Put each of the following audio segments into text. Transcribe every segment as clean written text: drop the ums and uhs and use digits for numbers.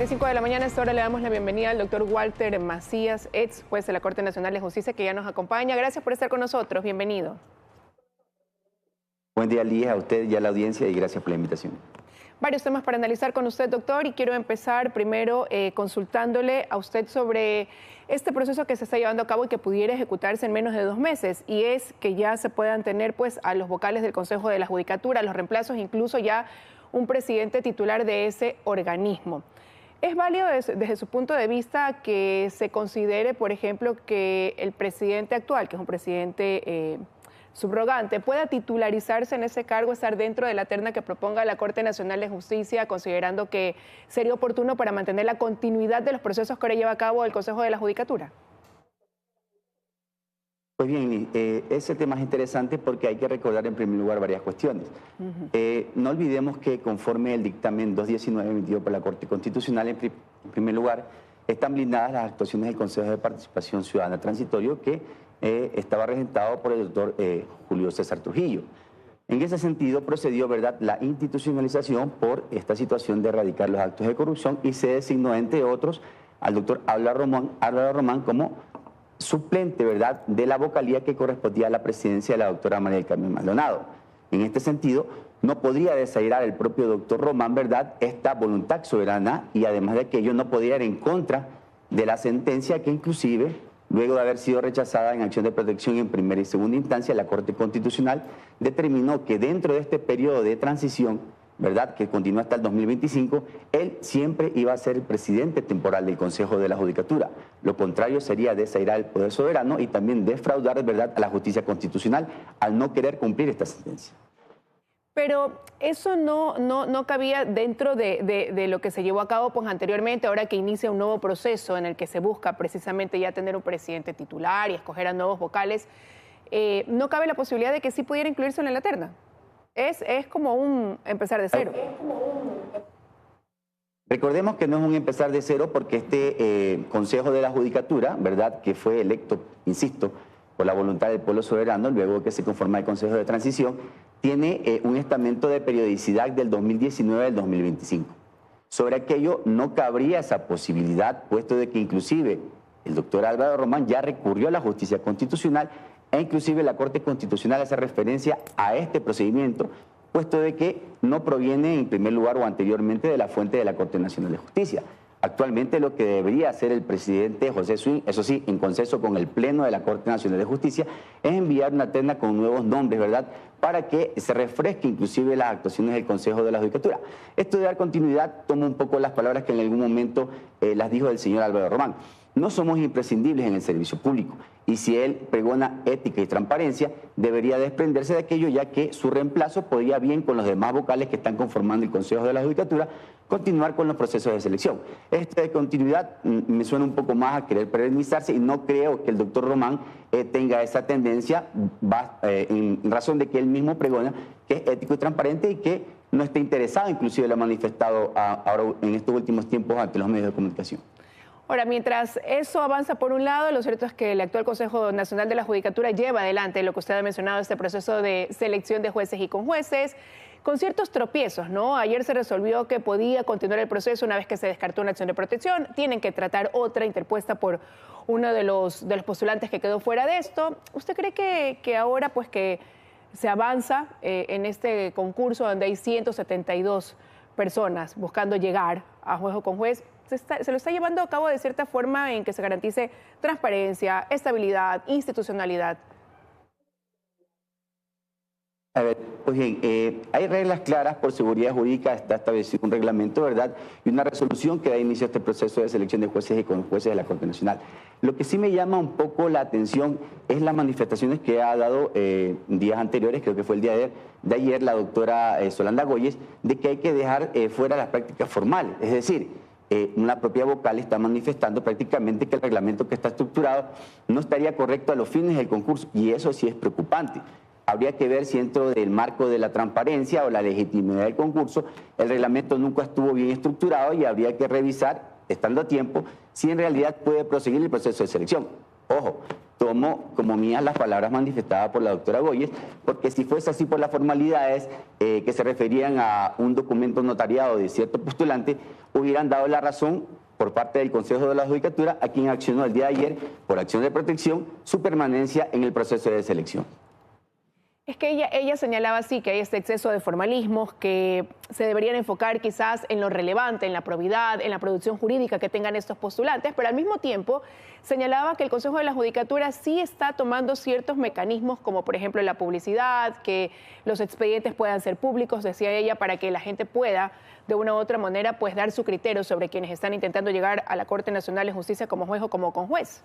7:45 de la mañana, a esta hora le damos la bienvenida al doctor Walter Macías, ex juez de la Corte Nacional de Justicia, que ya nos acompaña. Gracias por estar con nosotros, bienvenido. Buen día, Liz, a usted y a la audiencia, y gracias por la invitación. Varios temas para analizar con usted, doctor, y quiero empezar primero consultándole a usted sobre este proceso que se está llevando a cabo y que pudiera ejecutarse en menos de 2 meses, y es que ya se puedan tener pues a los vocales del Consejo de la Judicatura, los reemplazos, incluso ya un presidente titular de ese organismo. ¿Es válido desde su punto de vista que se considere, por ejemplo, que el presidente actual, que es un presidente subrogante, pueda titularizarse en ese cargo, estar dentro de la terna que proponga la Corte Nacional de Justicia, considerando que sería oportuno para mantener la continuidad de los procesos que ahora lleva a cabo el Consejo de la Judicatura? Pues bien, ese tema es interesante porque hay que recordar en primer lugar varias cuestiones. No olvidemos que conforme el dictamen 219 emitido por la Corte Constitucional, en primer lugar, están blindadas las actuaciones del Consejo de Participación Ciudadana Transitorio, que estaba regentado por el doctor Julio César Trujillo. En ese sentido procedió, ¿verdad?, la institucionalización por esta situación de erradicar los actos de corrupción, y se designó, entre otros, al doctor Álvaro Román como suplente, ¿verdad?, de la vocalía que correspondía a la presidencia de la doctora María del Carmen Maldonado. En este sentido, no podría desairar el propio doctor Román, ¿verdad?, esta voluntad soberana, y además de aquello no podía ir en contra de la sentencia que inclusive, luego de haber sido rechazada en acción de protección en primera y segunda instancia, la Corte Constitucional determinó que dentro de este periodo de transición, ¿verdad?, que continúa hasta el 2025, él siempre iba a ser el presidente temporal del Consejo de la Judicatura. Lo contrario sería desairar el poder soberano y también defraudar, ¿verdad?, a la justicia constitucional al no querer cumplir esta sentencia. Pero eso no cabía dentro de lo que se llevó a cabo pues, anteriormente, ahora que inicia un nuevo proceso en el que se busca precisamente ya tener un presidente titular y escoger a nuevos vocales. ¿No cabe la posibilidad de que sí pudiera incluirse en la terna? Es como un empezar de cero. Recordemos que no es un empezar de cero, porque este Consejo de la Judicatura, ¿verdad?, que fue electo, insisto, por la voluntad del pueblo soberano, luego de que se conforma el Consejo de Transición, tiene un estamento de periodicidad del 2019 al 2025. Sobre aquello no cabría esa posibilidad, puesto de que inclusive el doctor Álvaro Román ya recurrió a la justicia constitucional, e inclusive la Corte Constitucional hace referencia a este procedimiento, puesto de que no proviene en primer lugar o anteriormente de la fuente de la Corte Nacional de Justicia. Actualmente lo que debería hacer el presidente José Swing, eso sí, en consenso con el Pleno de la Corte Nacional de Justicia, es enviar una terna con nuevos nombres, ¿verdad?, para que se refresque inclusive las actuaciones del Consejo de la Judicatura. Esto de dar continuidad, tomo un poco las palabras que en algún momento las dijo el señor Álvaro Román. No somos imprescindibles en el servicio público, y si él pregona ética y transparencia, debería desprenderse de aquello, ya que su reemplazo podría bien con los demás vocales que están conformando el Consejo de la Judicatura continuar con los procesos de selección. Esta de continuidad me suena un poco más a querer perenizarse, y no creo que el doctor Román tenga esa tendencia, en razón de que él mismo pregona que es ético y transparente y que no está interesado, inclusive lo ha manifestado ahora en estos últimos tiempos ante los medios de comunicación. Ahora, mientras eso avanza por un lado, lo cierto es que el actual Consejo Nacional de la Judicatura lleva adelante lo que usted ha mencionado, este proceso de selección de jueces y conjueces, con ciertos tropiezos, ¿no? Ayer se resolvió que podía continuar el proceso una vez que se descartó una acción de protección, tienen que tratar otra interpuesta por uno de los postulantes que quedó fuera de esto. ¿Usted cree que ahora pues que se avanza en este concurso donde hay 172 personas buscando llegar a juez o conjuez, se lo está llevando a cabo de cierta forma en que se garantice transparencia, estabilidad, institucionalidad? A ver, pues bien, hay reglas claras por seguridad jurídica, está establecido un reglamento, ¿verdad?, y una resolución que da inicio a este proceso de selección de jueces y conjueces de la Corte Nacional. Lo que sí me llama un poco la atención es las manifestaciones que ha dado días anteriores, creo que fue el día de ayer, la doctora Solanda Goyes, de que hay que dejar fuera las prácticas formales. Es decir, una propia vocal está manifestando prácticamente que el reglamento que está estructurado no estaría correcto a los fines del concurso, y eso sí es preocupante. Habría que ver si dentro del marco de la transparencia o la legitimidad del concurso, el reglamento nunca estuvo bien estructurado, y habría que revisar, estando a tiempo, si en realidad puede proseguir el proceso de selección. Ojo, tomo como mías las palabras manifestadas por la doctora Goyes, porque si fuese así por las formalidades que se referían a un documento notariado de cierto postulante, hubieran dado la razón por parte del Consejo de la Judicatura a quien accionó el día de ayer, por acción de protección, su permanencia en el proceso de selección. Es que ella señalaba sí que hay este exceso de formalismos que se deberían enfocar quizás en lo relevante, en la probidad, en la producción jurídica que tengan estos postulantes, pero al mismo tiempo señalaba que el Consejo de la Judicatura sí está tomando ciertos mecanismos como por ejemplo la publicidad, que los expedientes puedan ser públicos, decía ella, para que la gente pueda de una u otra manera pues dar su criterio sobre quienes están intentando llegar a la Corte Nacional de Justicia como juez o como conjuez.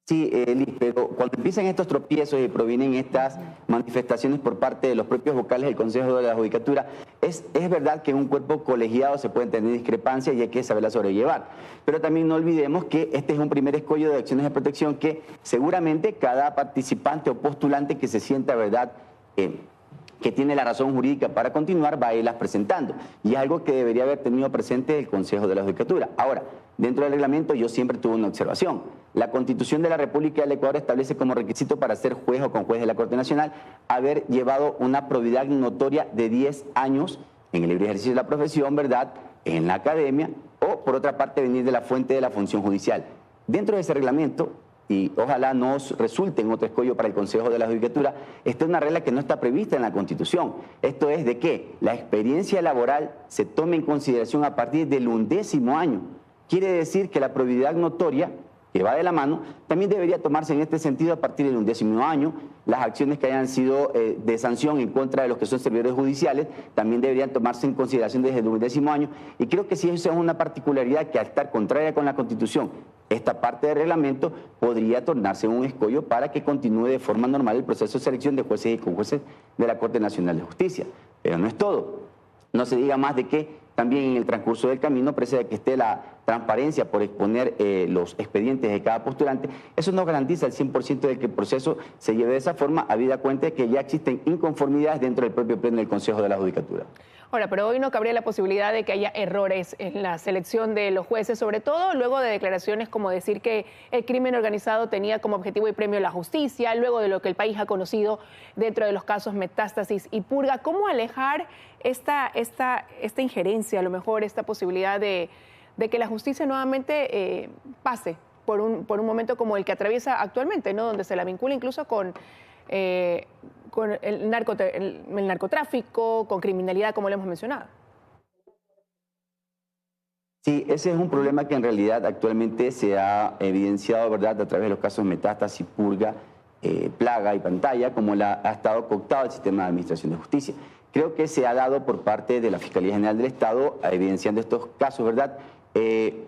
Sí, Liz, pero cuando empiezan estos tropiezos y provienen estas manifestaciones por parte de los propios vocales del Consejo de la Judicatura, es verdad que en un cuerpo colegiado se pueden tener discrepancias y hay que saberlas sobrellevar. Pero también no olvidemos que este es un primer escollo de acciones de protección que seguramente cada participante o postulante que se sienta, ¿verdad?, que tiene la razón jurídica para continuar, va a irlas presentando. Y es algo que debería haber tenido presente el Consejo de la Judicatura. Ahora, dentro del reglamento yo siempre tuve una observación. La Constitución de la República del Ecuador establece como requisito para ser juez o conjuez de la Corte Nacional haber llevado una probidad notoria de 10 años en el libre ejercicio de la profesión, ¿verdad?, en la academia, o por otra parte venir de la fuente de la función judicial. Dentro de ese reglamento, y ojalá no resulte en otro escollo para el Consejo de la Judicatura, está una regla que no está prevista en la Constitución. Esto es de que la experiencia laboral se tome en consideración a partir del 11º año. Quiere decir que la probidad notoria, que va de la mano, también debería tomarse en este sentido a partir del 11º año. Las acciones que hayan sido de sanción en contra de los que son servidores judiciales también deberían tomarse en consideración desde el 11º año. Y creo que si eso es una particularidad que al estar contraria con la Constitución, esta parte del reglamento podría tornarse un escollo para que continúe de forma normal el proceso de selección de jueces y conjueces de la Corte Nacional de Justicia. Pero no es todo. No se diga más de que también en el transcurso del camino precede que esté la transparencia por exponer los expedientes de cada postulante. Eso no garantiza el 100% de que el proceso se lleve de esa forma, habida cuenta de que ya existen inconformidades dentro del propio pleno del Consejo de la Judicatura. Ahora, pero hoy no cabría la posibilidad de que haya errores en la selección de los jueces, sobre todo luego de declaraciones como decir que el crimen organizado tenía como objetivo y premio la justicia, luego de lo que el país ha conocido dentro de los casos Metástasis y Purga. ¿Cómo alejar esta injerencia, a lo mejor esta posibilidad de que la justicia nuevamente pase por un momento como el que atraviesa actualmente, ¿no?, donde se la vincula incluso con el narcotráfico, con criminalidad, como lo hemos mencionado? Sí, ese es un problema que en realidad actualmente se ha evidenciado, ¿verdad?, a través de los casos Metástasis, Purga, Plaga y Pantalla, como ha estado cooptado el sistema de administración de justicia. Creo que se ha dado por parte de la Fiscalía General del Estado, evidenciando estos casos, ¿verdad?,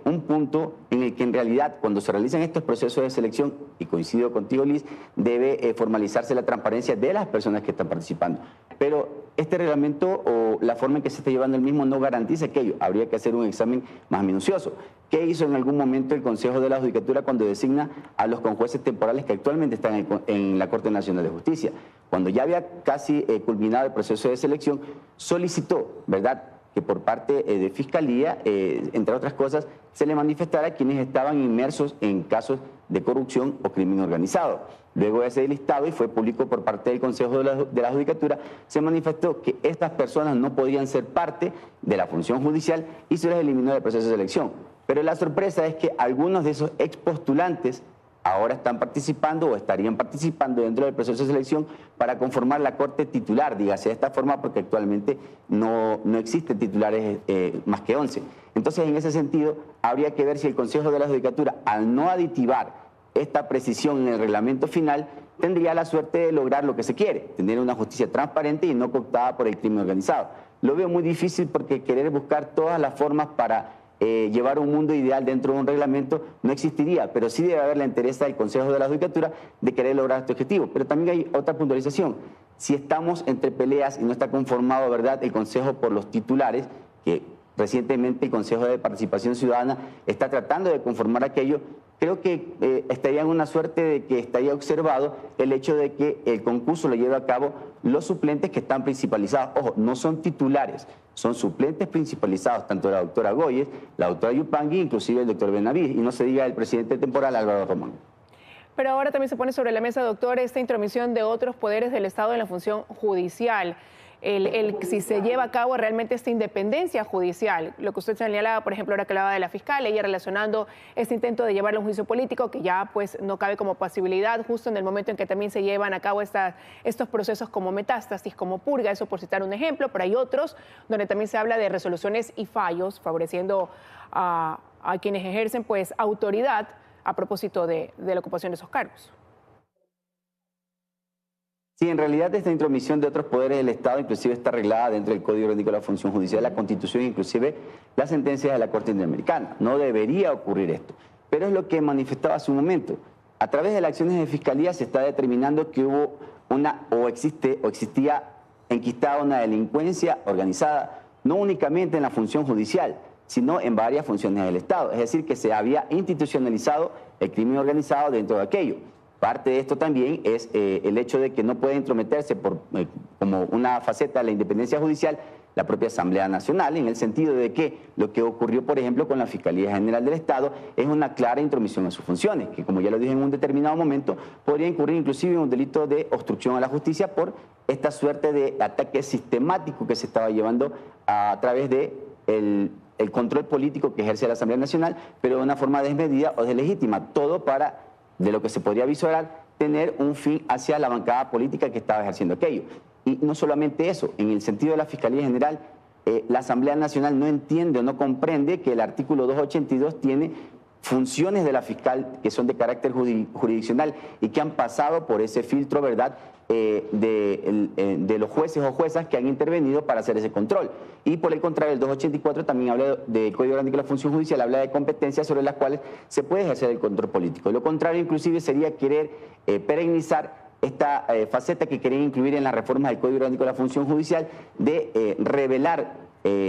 un punto en el que en realidad cuando se realizan estos procesos de selección, y coincido contigo, Liz, debe formalizarse la transparencia de las personas que están participando. Pero este reglamento o la forma en que se está llevando el mismo no garantiza aquello. Habría que hacer un examen más minucioso. ¿Qué hizo en algún momento el Consejo de la Judicatura cuando designa a los conjueces temporales que actualmente están en la Corte Nacional de Justicia? Cuando ya había casi culminado el proceso de selección, solicitó, ¿verdad?, que por parte de Fiscalía, entre otras cosas, se le manifestara a quienes estaban inmersos en casos de corrupción o crimen organizado. Luego de ese listado, y fue público por parte del Consejo de la Judicatura, se manifestó que estas personas no podían ser parte de la función judicial y se les eliminó del proceso de selección. Pero la sorpresa es que algunos de esos expostulantes ahora están participando o estarían participando dentro del proceso de selección para conformar la Corte titular, dígase de esta forma, porque actualmente no existen titulares más que 11. Entonces, en ese sentido, habría que ver si el Consejo de la Judicatura, al no aditivar esta precisión en el reglamento final, tendría la suerte de lograr lo que se quiere, tener una justicia transparente y no cooptada por el crimen organizado. Lo veo muy difícil porque querer buscar todas las formas para llevar un mundo ideal dentro de un reglamento no existiría, pero sí debe haber la interés del Consejo de la Judicatura de querer lograr este objetivo. Pero también hay otra puntualización. Si estamos entre peleas y no está conformado, ¿verdad?, el Consejo por los titulares, que recientemente el Consejo de Participación Ciudadana está tratando de conformar aquello, creo que estaría en una suerte de que estaría observado el hecho de que el concurso lo lleve a cabo los suplentes que están principalizados. Ojo, no son titulares, son suplentes principalizados, tanto la doctora Goyes, la doctora Yupangui, inclusive el doctor Benavides, y no se diga el presidente temporal Álvaro Román. Pero ahora también se pone sobre la mesa, doctor, esta intromisión de otros poderes del Estado en la función judicial. Si se lleva a cabo realmente esta independencia judicial, lo que usted señalaba, por ejemplo, ahora que hablaba de la fiscal, ella relacionando este intento de llevarlo a un juicio político que ya pues no cabe como posibilidad justo en el momento en que también se llevan a cabo estos procesos como metástasis, como purga, eso por citar un ejemplo, pero hay otros donde también se habla de resoluciones y fallos favoreciendo a quienes ejercen pues autoridad a propósito de la ocupación de esos cargos. Sí, en realidad esta intromisión de otros poderes del Estado inclusive está arreglada dentro del Código Orgánico de la Función Judicial, la Constitución, inclusive las sentencias de la Corte Interamericana. No debería ocurrir esto, pero es lo que manifestaba hace un momento. A través de las acciones de Fiscalía se está determinando que hubo existía enquistada una delincuencia organizada, no únicamente en la función judicial, sino en varias funciones del Estado. Es decir, que se había institucionalizado el crimen organizado dentro de aquello. Parte de esto también es el hecho de que no puede intrometerse como una faceta de la independencia judicial la propia Asamblea Nacional, en el sentido de que lo que ocurrió, por ejemplo, con la Fiscalía General del Estado es una clara intromisión en sus funciones, que como ya lo dije en un determinado momento, podría incurrir inclusive en un delito de obstrucción a la justicia por esta suerte de ataque sistemático que se estaba llevando a través de el control político que ejerce la Asamblea Nacional, pero de una forma desmedida o deslegítima, todo para, de lo que se podría visualizar, tener un fin hacia la bancada política que estaba ejerciendo aquello. Y no solamente eso, en el sentido de la Fiscalía General, la Asamblea Nacional no entiende o no comprende que el artículo 282 tiene funciones de la fiscal que son de carácter jurisdiccional y que han pasado por ese filtro, ¿verdad?, de los jueces o juezas que han intervenido para hacer ese control. Y por el contrario, el 284 también habla del Código Orgánico de la Función Judicial, habla de competencias sobre las cuales se puede ejercer el control político. Lo contrario, inclusive, sería querer perennizar esta faceta que querían incluir en las reformas del Código Orgánico de la Función Judicial de revelar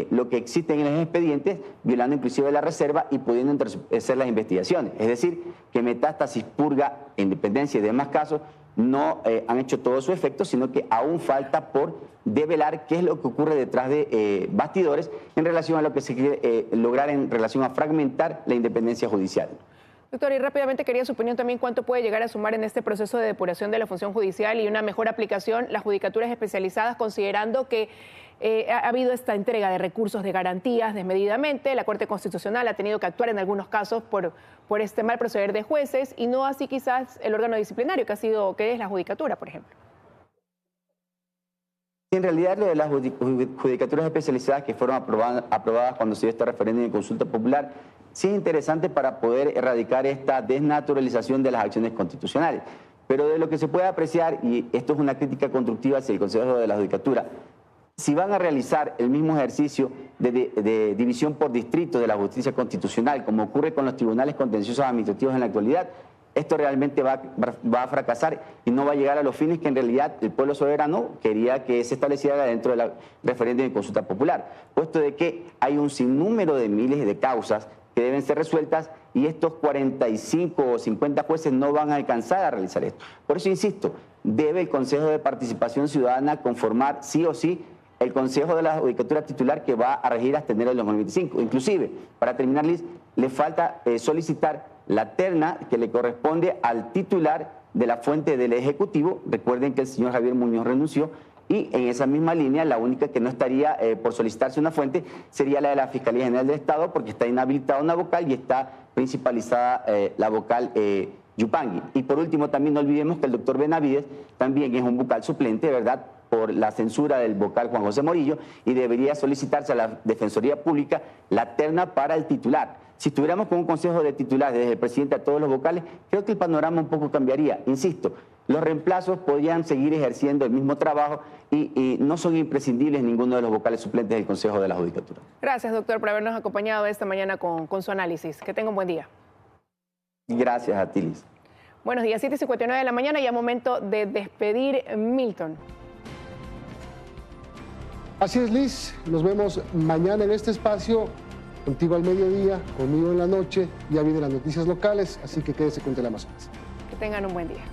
lo que existe en los expedientes, violando inclusive la reserva y pudiendo hacer las investigaciones. Es decir, que metástasis, purga, independencia y demás casos no han hecho todo su efecto, sino que aún falta por develar qué es lo que ocurre detrás de bastidores en relación a lo que se quiere lograr en relación a fragmentar la independencia judicial. Doctor, y rápidamente quería su opinión también cuánto puede llegar a sumar en este proceso de depuración de la función judicial y una mejor aplicación las judicaturas especializadas, considerando que ha habido esta entrega de recursos de garantías desmedidamente. La Corte Constitucional ha tenido que actuar en algunos casos por este mal proceder de jueces y no así quizás el órgano disciplinario que es la judicatura, por ejemplo. En realidad, lo de las judicaturas especializadas que fueron aprobadas cuando se dio este referéndum de consulta popular, sí es interesante para poder erradicar esta desnaturalización de las acciones constitucionales. Pero de lo que se puede apreciar, y esto es una crítica constructiva hacia el Consejo de la Judicatura, si van a realizar el mismo ejercicio de división por distrito de la justicia constitucional, como ocurre con los tribunales contenciosos administrativos en la actualidad, esto realmente va a fracasar y no va a llegar a los fines que en realidad el pueblo soberano quería que se estableciera dentro del referéndum de consulta popular, puesto de que hay un sinnúmero de miles de causas que deben ser resueltas y estos 45 o 50 jueces no van a alcanzar a realizar esto. Por eso insisto, debe el Consejo de Participación Ciudadana conformar sí o sí el Consejo de la Judicatura Titular que va a regir hasta enero del 2025. Inclusive, para terminar, Liz, le falta solicitar la terna que le corresponde al titular de la fuente del Ejecutivo. Recuerden que el señor Javier Muñoz renunció y en esa misma línea la única que no estaría por solicitarse una fuente sería la de la Fiscalía General del Estado, porque está inhabilitada una vocal y está principalizada la vocal Yupangui. Y por último, también no olvidemos que el doctor Benavides también es un vocal suplente, ¿verdad?, por la censura del vocal Juan José Morillo, y debería solicitarse a la Defensoría Pública la terna para el titular. Si estuviéramos con un consejo de titulares desde el presidente a todos los vocales, creo que el panorama un poco cambiaría. Insisto, los reemplazos podrían seguir ejerciendo el mismo trabajo y no son imprescindibles ninguno de los vocales suplentes del Consejo de la Judicatura. Gracias, doctor, por habernos acompañado esta mañana con su análisis. Que tenga un buen día. Gracias a ti, Liz. Buenos días, 7:59 de la mañana, ya momento de despedir Milton. Así es, Liz. Nos vemos mañana en este espacio contigo al mediodía, conmigo en la noche, ya vienen las noticias locales, así que quédese con Teleamazonas. Que tengan un buen día.